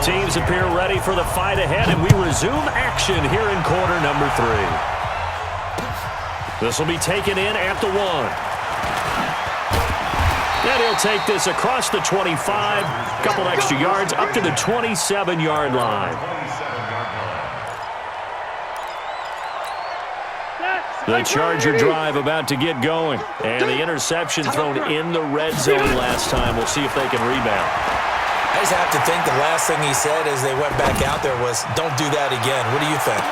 Both teams appear ready for the fight ahead, and we resume action here in quarter number 3. This will be taken in at the 1. And he'll take this across the 25, couple extra yards up to the 27-yard line. The Charger drive about to get going. And the interception thrown in the red zone last time. We'll see if they can rebound. I just have to think the last thing he said as they went back out there was, don't do that again. What do you think?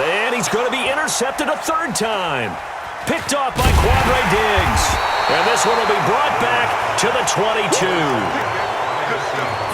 And he's going to be intercepted a third time. Picked off by Quadre Diggs. And this one will be brought back to the 22.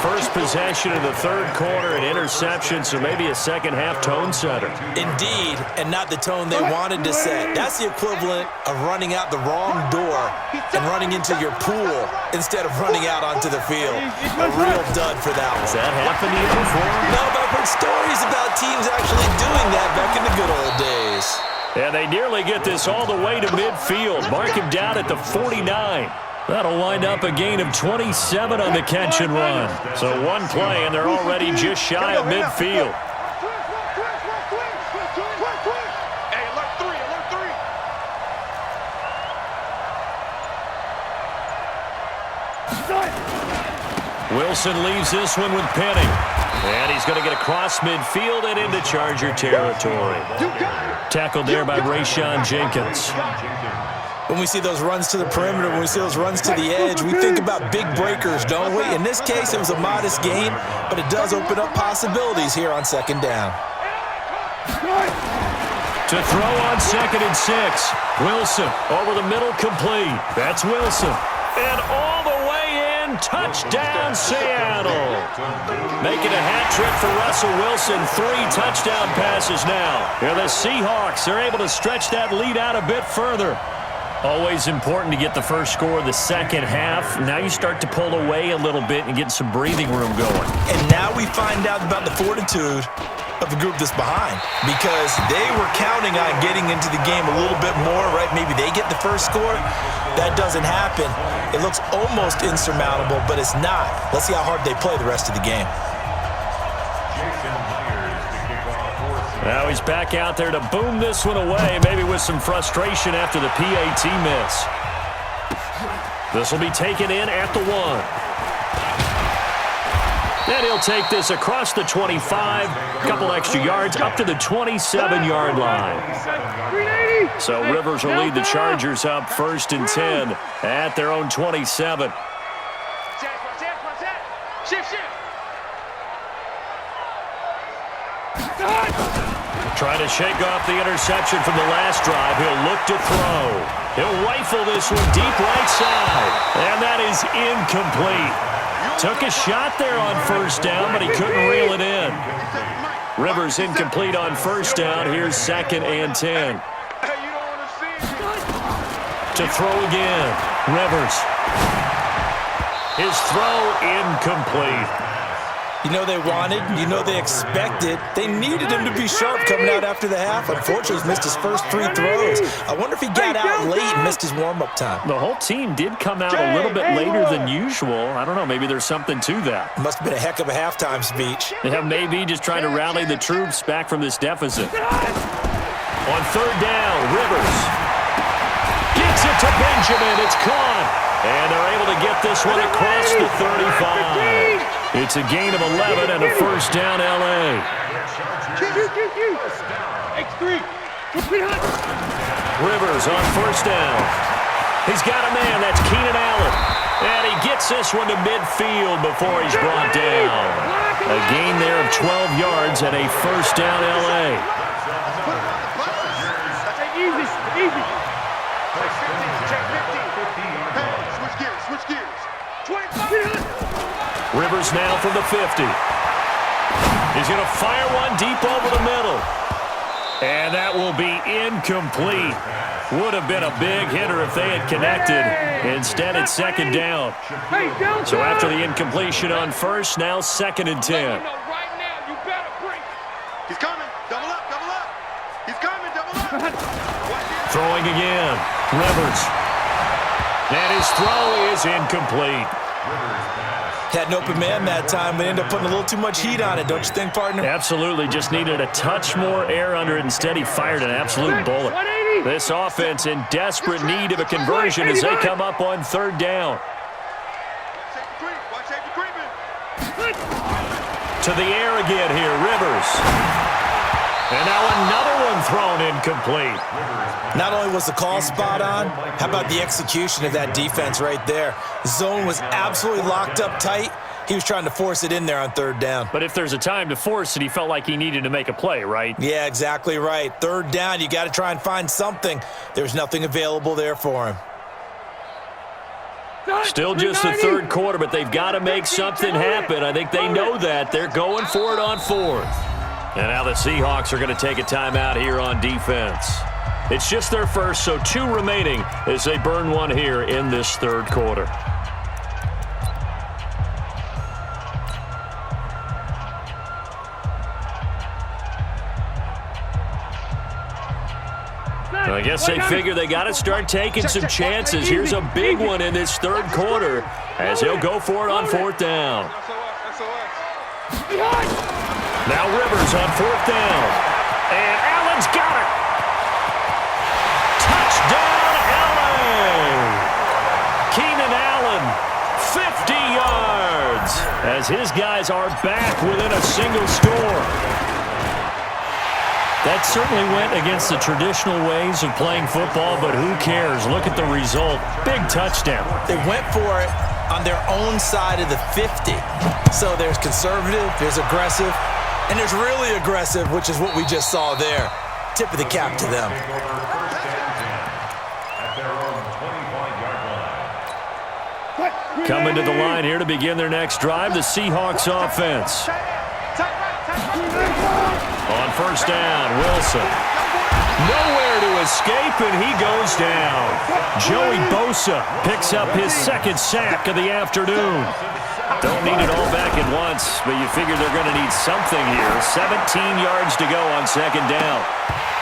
First possession of the third quarter, an interception, so maybe a second-half tone setter. Indeed, and not the tone they wanted to set. That's the equivalent of running out the wrong door and running into your pool instead of running out onto the field. A real dud for that one. Has that happened to you before? No, but I've heard stories about teams actually doing that back in the good old days. And they nearly get this all the way to midfield. Mark him down at the 49. That'll wind up a gain of 27 on the catch and run. So one play, and they're already just shy of midfield. Wilson leaves this one with Penning. And he's going to get across midfield and into Charger territory. Tackled there by Rayshon Jenkins. When we see those runs to the perimeter, when we see those runs to the edge, we think about big breakers, don't we? In this case, it was a modest gain, but it does open up possibilities here on second down. To throw on 2nd and 6. Wilson over the middle, complete. That's Wilson. And all the way in, touchdown Seattle. Making a hat trick for Russell Wilson. 3 touchdown passes now. And the Seahawks are able to stretch that lead out a bit further. Always important to get the first score of the second half. Now you start to pull away a little bit and get some breathing room going. And now we find out about the fortitude of the group that's behind, because they were counting on getting into the game a little bit more, right? Maybe they get the first score. That doesn't happen. It looks almost insurmountable, but it's not. Let's see how hard they play the rest of the game. Now he's back out there to boom this one away, maybe with some frustration after the PAT miss. This will be taken in at the 1. And he'll take this across the 25, couple extra yards up to the 27-yard line. So Rivers will lead the Chargers up 1st and 10 at their own 27. Trying to shake off the interception from the last drive. He'll look to throw. He'll rifle this one deep right side. And that is incomplete. Took a shot there on 1st down, but he couldn't reel it in. Rivers incomplete on 1st down. Here's 2nd and 10. To throw again. Rivers. His throw incomplete. You know they wanted, you know they expected. They needed him to be sharp coming out after the half. Unfortunately, he's missed his first 3 throws. I wonder if he got out late and missed his warm-up time. The whole team did come out a little bit later than usual. I don't know, maybe there's something to that. Must have been a heck of a halftime speech. Yeah, maybe just trying to rally the troops back from this deficit. On 3rd down, Rivers gets it to Benjamin. It's caught. And they're able to get this one across the 35. It's a gain of 11 and a 1st down, L.A. Rivers on 1st down. He's got a man. That's Keenan Allen. And he gets this one to midfield before he's brought down. A gain there of 12 yards and a 1st down, L.A. Rivers now from the 50. He's going to fire one deep over the middle. And that will be incomplete. Would have been a big hitter if they had connected. Instead, it's 2nd down. So after the incompletion on 1st, now 2nd and 10. He's coming. Double up, double up. He's coming, double up. Throwing again. Rivers. And his throw is incomplete. Had an open man that time, but ended up putting a little too much heat on it, don't you think, partner? Absolutely. Just needed a touch more air under it. Instead, he fired an absolute bullet. This offense in desperate need of a conversion as they come up on third down. To the air again here, Rivers. And now another one thrown incomplete. Not only was the call spot on, how about the execution of that defense right there? Zone was absolutely locked up tight. He was trying to force it in there on third down. But if there's a time to force it, he felt like he needed to make a play, right? Yeah, exactly right. Third down, you got to try and find something. There's nothing available there for him. Still just the third quarter, but they've got to make something happen. I think they know that. They're going for it on fourth. And now the Seahawks are going to take a timeout here on defense. It's just their first, so 2 remaining as they burn one here in this third quarter. I guess they figure they got to start taking some chances. Here's a big one in this third quarter as he'll go for it on fourth down. Now Rivers on fourth down. And Allen's got it. Touchdown, Allen. Keenan Allen, 50 yards as his guys are back within a single score. That certainly went against the traditional ways of playing football, but who cares? Look at the result. Big touchdown. They went for it on their own side of the 50. So there's conservative, there's aggressive, and there's really aggressive, which is what we just saw there. Tip of the cap to them. Coming to the line here to begin their next drive, the Seahawks offense. On first down, Wilson. Nowhere to escape, and he goes down. Joey Bosa picks up his second sack of the afternoon. Don't need it all back at once, but you figure they're going to need something here. 17 yards to go on second down.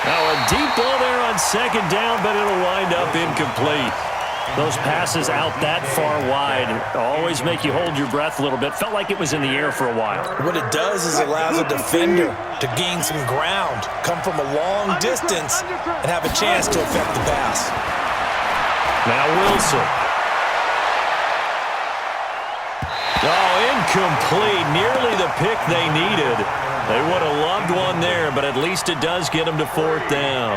Now a deep ball there on second down, but it'll wind up incomplete. Those passes out that far wide always make you hold your breath a little bit. Felt like it was in the air for a while. What it does is it allows a defender to gain some ground, come from a long distance, and have a chance to affect the pass. Now Wilson. Oh, incomplete. Nearly the pick they needed. They would have loved one there, but at least it does get them to fourth down.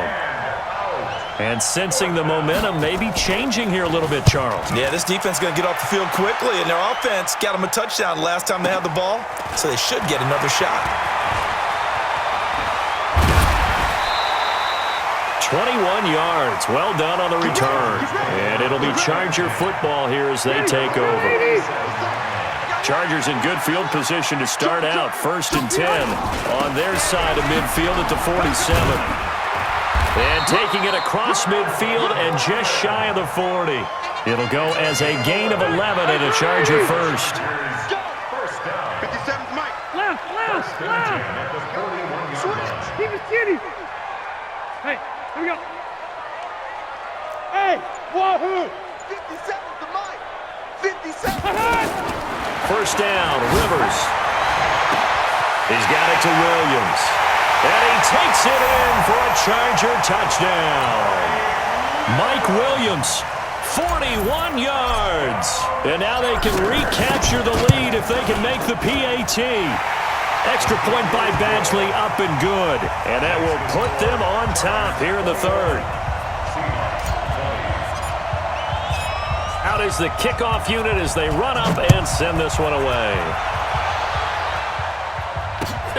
And sensing the momentum maybe changing here a little bit, Charles. Yeah, this defense is going to get off the field quickly, and their offense got them a touchdown last time they had the ball, so they should get another shot. 21 yards. Well done on the return. And it'll be Charger football here as they take over. Chargers in good field position to start out. 1st and 10 on their side of midfield at the 47. And taking it across midfield and just shy of the 40. It'll go as a gain of 11 and a Charger first. 57's Mike. Left. Switch. Keep it skinny. Hey, here we go. Hey, wahoo. 57's the Mike. 57. First down, Rivers. He's got it to Williams. And he takes it in for a Charger touchdown. Mike Williams, 41 yards. And now they can recapture the lead if they can make the PAT. Extra point by Badgley, up and good. And that will put them on top here in the third. Out is the kickoff unit as they run up and send this one away.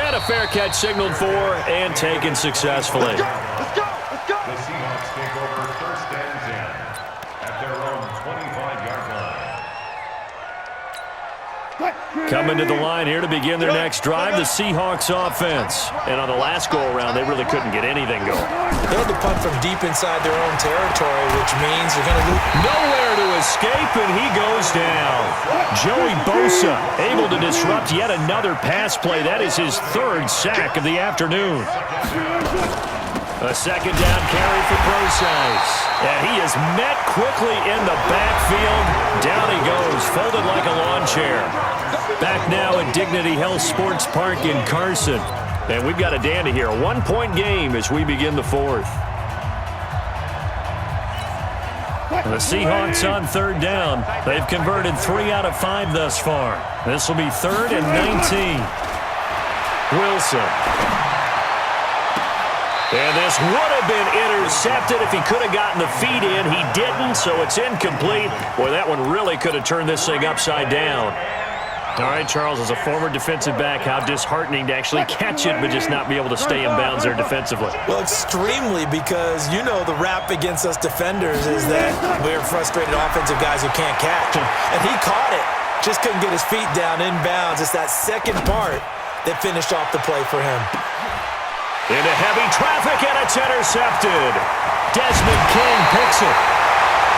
And a fair catch signaled for and taken successfully. Let's go. The Seahawks take over 1st and 10 at their own 25-yard line. Coming to the line here to begin their next drive, the Seahawks offense. And on the last go-around, they really couldn't get anything going. They had to punt from deep inside their own territory, which means they're going to lose. Nowhere to escape, and he goes down. Joey Bosa able to disrupt yet another pass play. That is his 3rd sack of the afternoon. A second down carry for Procise. And he is met quickly in the backfield. Down he goes, folded like a lawn chair. Back now at Dignity Health Sports Park in Carson. And we've got a dandy here. A 1-point game as we begin the fourth. The Seahawks on third down. They've converted 3 out of 5 thus far. This will be 3rd and 19. Wilson. And this would have been intercepted if he could have gotten the feet in. He didn't, so it's incomplete. Boy, that one really could have turned this thing upside down. All right, Charles, as a former defensive back, how disheartening to actually catch it but just not be able to stay in bounds there defensively. Well, extremely, because you know the rap against us defenders is that we're frustrated offensive guys who can't catch. And he caught it, just couldn't get his feet down in bounds. It's that second part that finished off the play for him. Into heavy traffic, and it's intercepted. Desmond King picks it.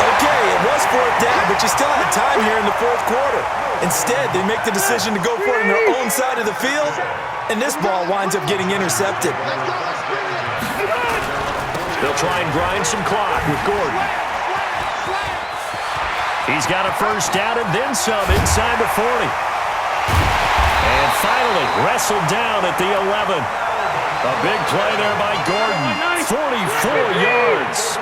Okay, it was 4th down, but you still had time here in the 4th quarter. Instead, they make the decision to go for it on their own side of the field, and this ball winds up getting intercepted. They'll try and grind some clock with Gordon. He's got a first down and then some inside the 40. And finally, wrestled down at the 11. A big play there by Gordon. 44 yards.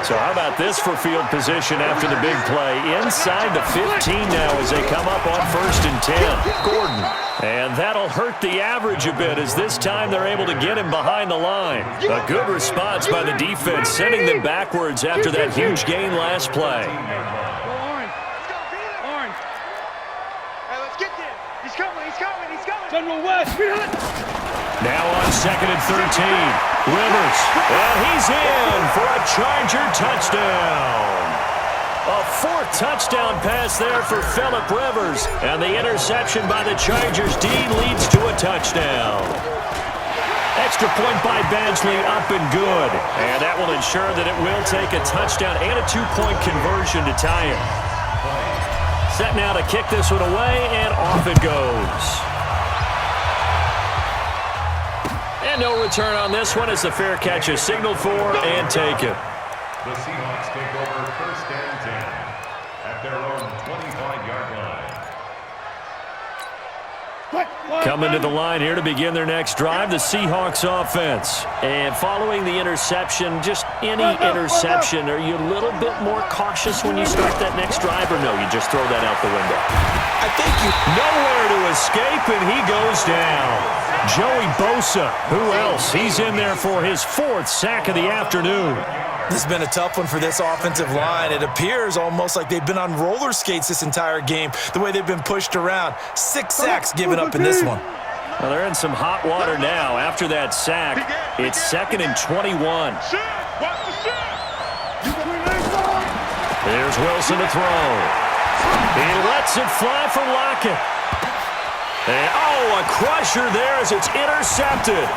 So how about this for field position after the big play? Inside the 15 now as they come up on 1st and 10. Gordon. And that'll hurt the average a bit as this time they're able to get him behind the line. A good response by the defense, sending them backwards after that huge gain last play. Orange. Orange. Hey, let's get there. He's coming. General West. Now on 2nd and 13. Rivers, and he's in for a Charger touchdown. A 4th touchdown pass there for Phillip Rivers, and the interception by the Chargers D leads to a touchdown. Extra point by Badgley, up and good, and that will ensure that it will take a touchdown and a 2-point conversion to tie it. Set now to kick this one away, and off it goes. And no return on this one as the fair catch is signaled for and taken. The Seahawks take over 1st and 10 at their own 25-yard line. Coming to the line here to begin their next drive, the Seahawks offense. And following the interception, just any interception, are you a little bit more cautious when you start that next drive, or no, you just throw that out the window? I think you... Nowhere to escape, and he goes down. Joey Bosa, who else? He's in there for his 4th sack of the afternoon. This has been a tough one for this offensive line. It appears almost like they've been on roller skates this entire game, the way they've been pushed around. 6 sacks given up in this one. Well, they're in some hot water now after that sack. It's 2nd and 21. Here's Wilson to throw. He lets it fly for Lockett. And, a crusher there as it's intercepted.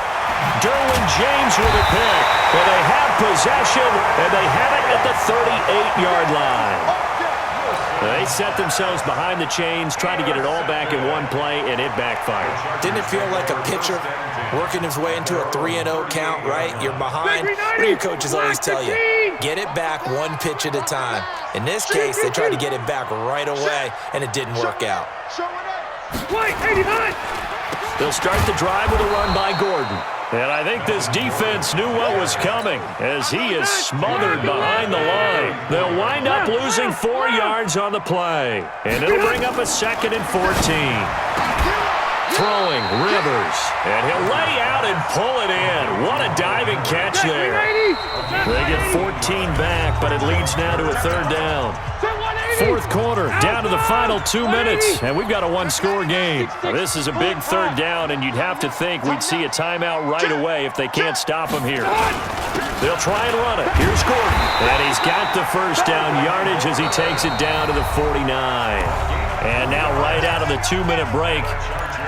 Derwin James with a pick. But they have possession, and they have it at the 38-yard line. They set themselves behind the chains, trying to get it all back in one play, and it backfired. Didn't it feel like a pitcher working his way into a 3-0 count, right? You're behind. What do your coaches always tell you? Get it back one pitch at a time. In this case, they tried to get it back right away, and it didn't work out. They'll start the drive with a run by Gordon. And I think this defense knew what was coming as he is smothered behind the line. They'll wind up losing 4 yards on the play. And it'll bring up a 2nd and 14. Throwing Rivers. And he'll lay out and pull it in. What a diving catch there. They get 14 back, but it leads now to a 3rd down. 4th quarter, down to the final 2 minutes, and we've got a 1-score game. Now, this is a big 3rd down, and you'd have to think we'd see a timeout right away if they can't stop him here. They'll try and run it. Here's Gordon, and he's got the first down yardage as he takes it down to the 49. And now right out of the 2-minute break,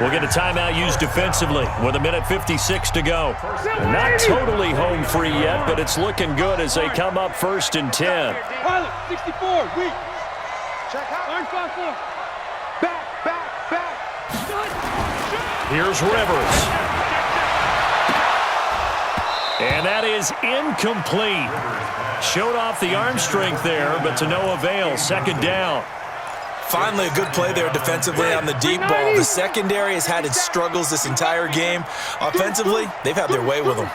we'll get a timeout used defensively with 1:56 to go. And not totally home free yet, but it's looking good as they come up 1st and 10. 64, weak. Here's Rivers. And that is incomplete. Showed off the arm strength there, but to no avail. 2nd down. Finally, a good play there defensively on the deep ball. The secondary has had its struggles this entire game. Offensively, they've had their way with them.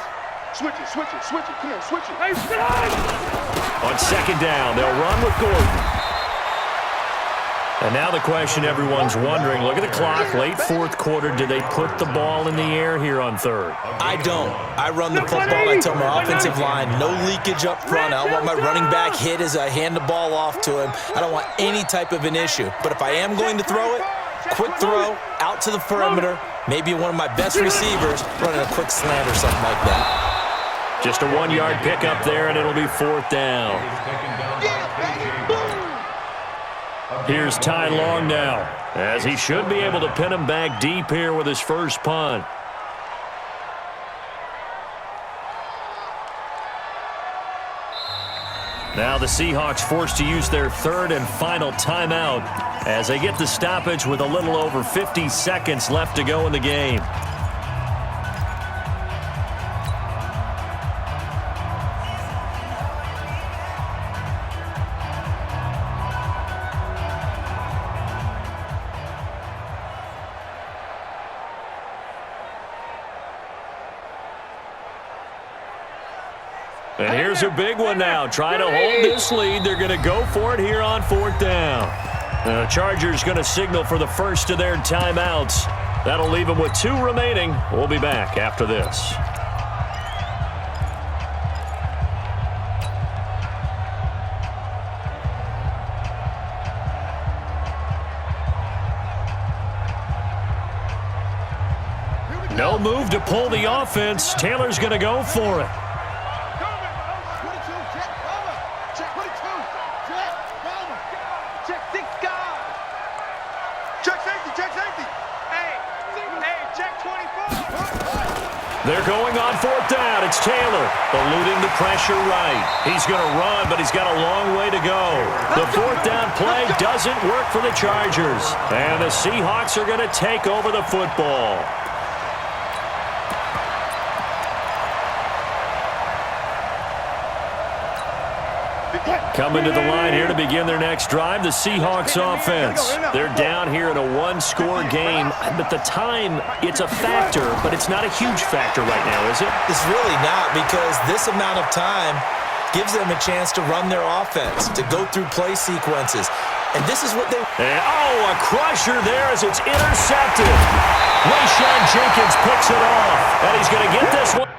Switch it. Come on, switch it. Hey, sit On second down, they'll run with Gordon. And now the question everyone's wondering, look at the clock, late fourth quarter, do they put the ball in the air here on third? I don't. I run the football. I tell my offensive line, no leakage up front. I don't want my running back hit as I hand the ball off to him. I don't want any type of an issue. But if I am going to throw it, quick throw, out to the perimeter, maybe one of my best receivers running a quick slant or something like that. Just a 1-yard pickup there, and it'll be fourth down. Here's Ty Long now, as he should be able to pin him back deep here with his first punt. Now the Seahawks forced to use their third and final timeout as they get the stoppage with a little over 50 seconds left to go in the game. And here's a big one now. Trying to hold this lead. They're going to go for it here on fourth down. The Chargers going to signal for the first of their timeouts. That'll leave them with 2 remaining. We'll be back after this. No move to pull the offense. Taylor's going to go for it. They're going on fourth down. It's Taylor eluding the pressure right. He's going to run, but he's got a long way to go. The fourth down play doesn't work for the Chargers. And the Seahawks are going to take over the football. Coming to the line here to begin their next drive, the Seahawks offense. They're down here in a 1-score game, but the time, it's a factor, but it's not a huge factor right now, is it? It's really not, because this amount of time gives them a chance to run their offense, to go through play sequences. And this is what they... And, a crusher there as it's intercepted. Rayshawn Jenkins picks it off, and he's going to get this one.